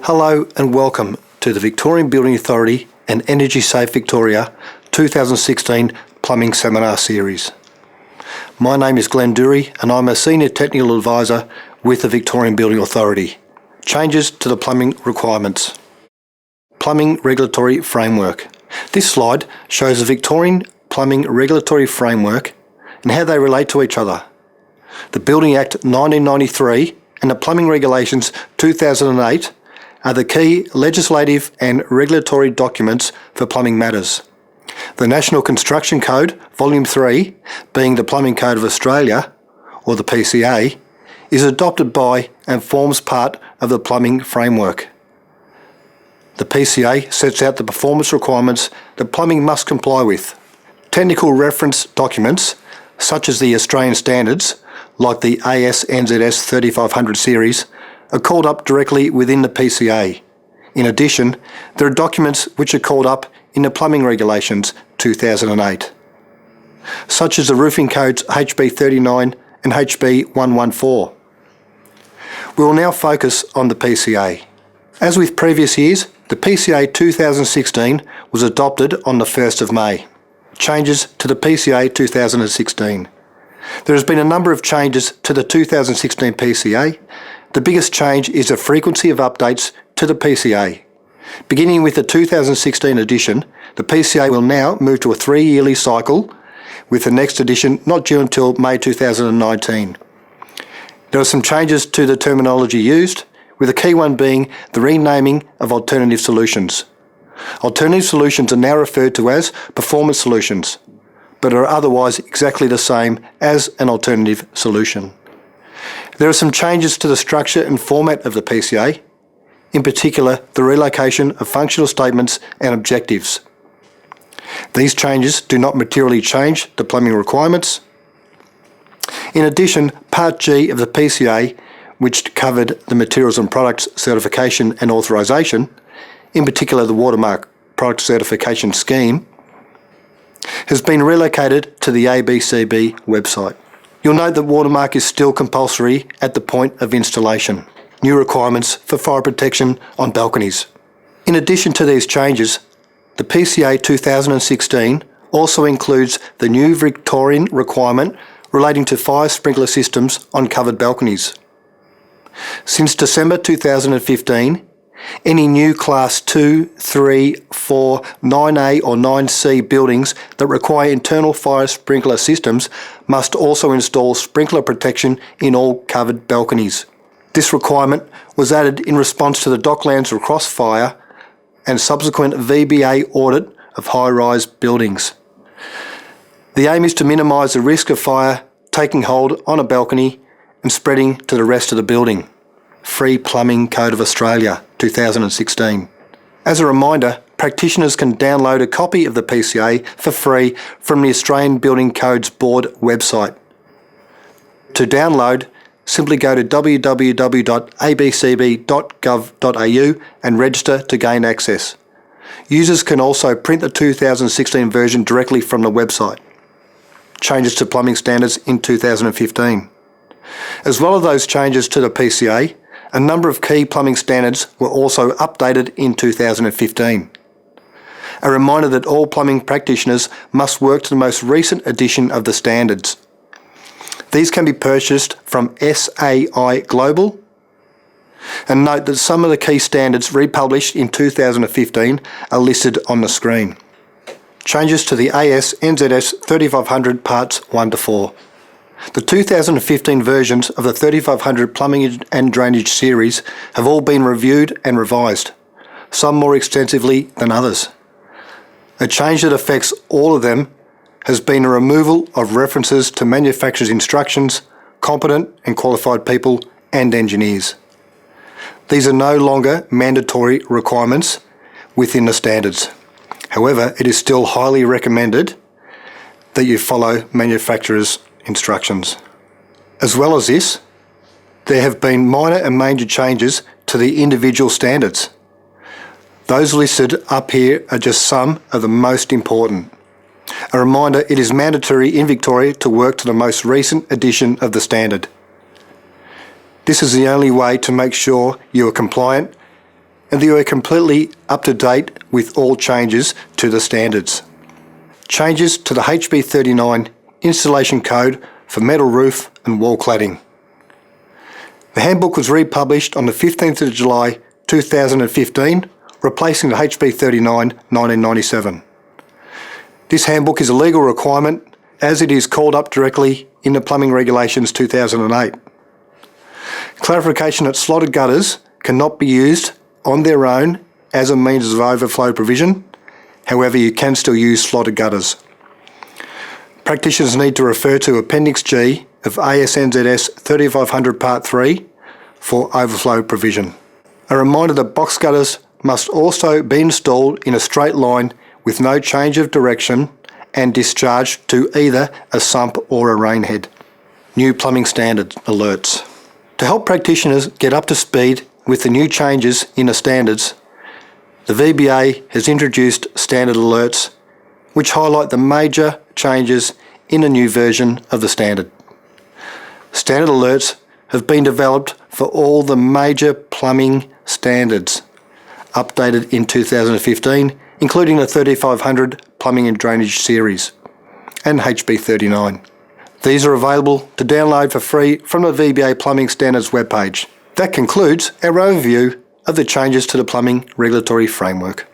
Hello and welcome to the Victorian Building Authority and Energy Safe Victoria 2016 Plumbing Seminar Series. My name is Glenn Dury and I'm a Senior Technical Advisor with the Victorian Building Authority. Changes to the plumbing requirements. Plumbing Regulatory Framework. This slide shows the Victorian Plumbing Regulatory Framework and how they relate to each other. The Building Act 1993 and the Plumbing Regulations 2008 are the key legislative and regulatory documents for plumbing matters. The National Construction Code, Volume 3, being the Plumbing Code of Australia, or the PCA, is adopted by and forms part of the plumbing framework. The PCA sets out the performance requirements that plumbing must comply with. Technical reference documents, such as the Australian standards, like the AS/NZS 3500 series, are called up directly within the PCA. In addition, there are documents which are called up in the Plumbing Regulations 2008, such as the Roofing Codes HB 39 and HB 114. We will now focus on the PCA. As with previous years, the PCA 2016 was adopted on the 1st of May. Changes to the PCA 2016. There has been a number of changes to the 2016 PCA. The biggest change is the frequency of updates to the PCA. Beginning with the 2016 edition, the PCA will now move to a 3-yearly cycle, with the next edition not due until May 2019. There are some changes to the terminology used, with the key one being the renaming of alternative solutions. Alternative solutions are now referred to as performance solutions, but are otherwise exactly the same as an alternative solution. There are some changes to the structure and format of the PCA, in particular the relocation of functional statements and objectives. These changes do not materially change the plumbing requirements. In addition, Part G of the PCA, which covered the Materials and Products Certification and Authorisation, in particular the Watermark Product Certification Scheme, has been relocated to the ABCB website. You'll note that Watermark is still compulsory at the point of installation. New requirements for fire protection on balconies. In addition to these changes, the PCA 2016 also includes the new Victorian requirement relating to fire sprinkler systems on covered balconies. Since December 2015, any new Class 2, 3, 4, 9A or 9C buildings that require internal fire sprinkler systems must also install sprinkler protection in all covered balconies. This requirement was added in response to the Docklands Lacrosse fire and subsequent VBA audit of high-rise buildings. The aim is to minimise the risk of fire taking hold on a balcony and spreading to the rest of the building. Free Plumbing Code of Australia 2016. As a reminder, practitioners can download a copy of the PCA for free from the Australian Building Codes Board website. To download, simply go to www.abcb.gov.au and register to gain access. Users can also print the 2016 version directly from the website. Changes to plumbing standards in 2015. As well as those changes to the PCA, a number of key plumbing standards were also updated in 2015. A reminder that all plumbing practitioners must work to the most recent edition of the standards. These can be purchased from SAI Global. And note that some of the key standards republished in 2015 are listed on the screen. Changes to the AS/NZS 3500 Parts 1 to 4. The 2015 versions of the 3500 Plumbing and Drainage series have all been reviewed and revised, some more extensively than others. A change that affects all of them has been a removal of references to manufacturer's instructions, competent and qualified people and engineers. These are no longer mandatory requirements within the standards. However, it is still highly recommended that you follow manufacturer's instructions. As well as this, there have been minor and major changes to the individual standards. Those listed up here are just some of the most important. A reminder, it is mandatory in Victoria to work to the most recent edition of the standard. This is the only way to make sure you are compliant and that you are completely up to date with all changes to the standards. Changes to the HB39 installation code for metal roof and wall cladding. The handbook was republished on the 15th of July 2015, replacing the HB39 1997. This handbook is a legal requirement as it is called up directly in the Plumbing Regulations 2008. Clarification that slotted gutters cannot be used on their own as a means of overflow provision. However, you can still use slotted gutters. Practitioners need to refer to Appendix G of ASNZS 3500 Part 3 for overflow provision. A reminder that box gutters must also be installed in a straight line with no change of direction and discharged to either a sump or a rain head. New plumbing standard alerts. To help practitioners get up to speed with the new changes in the standards, the VBA has introduced standard alerts which highlight the major changes in a new version of the standard. Standard alerts have been developed for all the major plumbing standards updated in 2015, including the 3500 Plumbing and Drainage Series and HB39. These are available to download for free from the VBA Plumbing Standards webpage. That concludes our overview of the changes to the plumbing regulatory framework.